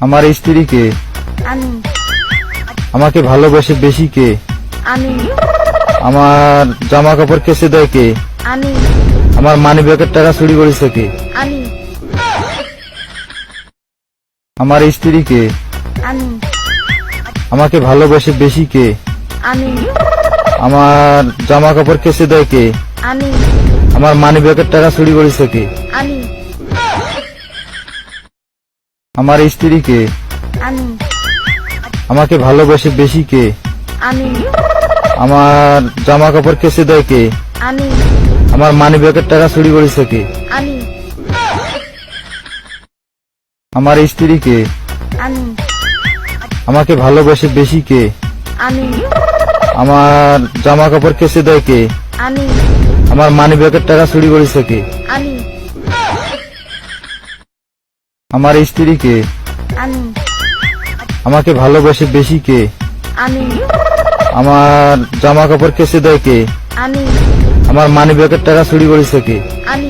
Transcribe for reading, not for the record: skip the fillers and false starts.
আমার স্ত্রীকে আমি আমাকে ভালোবাসে বেশি কে? আমি আমার জামা কাপড় কেচে দেয় কে? আমি আমার মানি ব্যাগের টাকা চুরি করেছে কে? আমি আমার স্ত্রীকে আমি আমাকে ভালোবাসে বেশি কে? আমি আমার জামা কাপড় কেচে দেয় কে? আমি আমার মানি ব্যাগের টাকা চুরি করেছে কে? আমি আমার স্ত্রীকে আমি আমাকে ভালোবাসে বেশি কে? আমি আমার জামা কাপড় কেচে দেয় কে? আমি আমার মানি ব্যাগের টাকা চুরি করেছে কে? আমি আমার স্ত্রীকে আমি আমাকে ভালোবাসে বেশি কে? আমি আমার জামা কাপড় কেচে দেয় কে? আমি আমার মানি ব্যাগের টাকা চুরি করেছে কে? আমি আমার স্ত্রীকে আমি আমাকে ভালোবাসে বেশি কে? আমি আমার জামা কাপড় কেচে দেয় কে? আমি আমার মানি ব্যাগের টাকা চুরি করেছে কে? আমি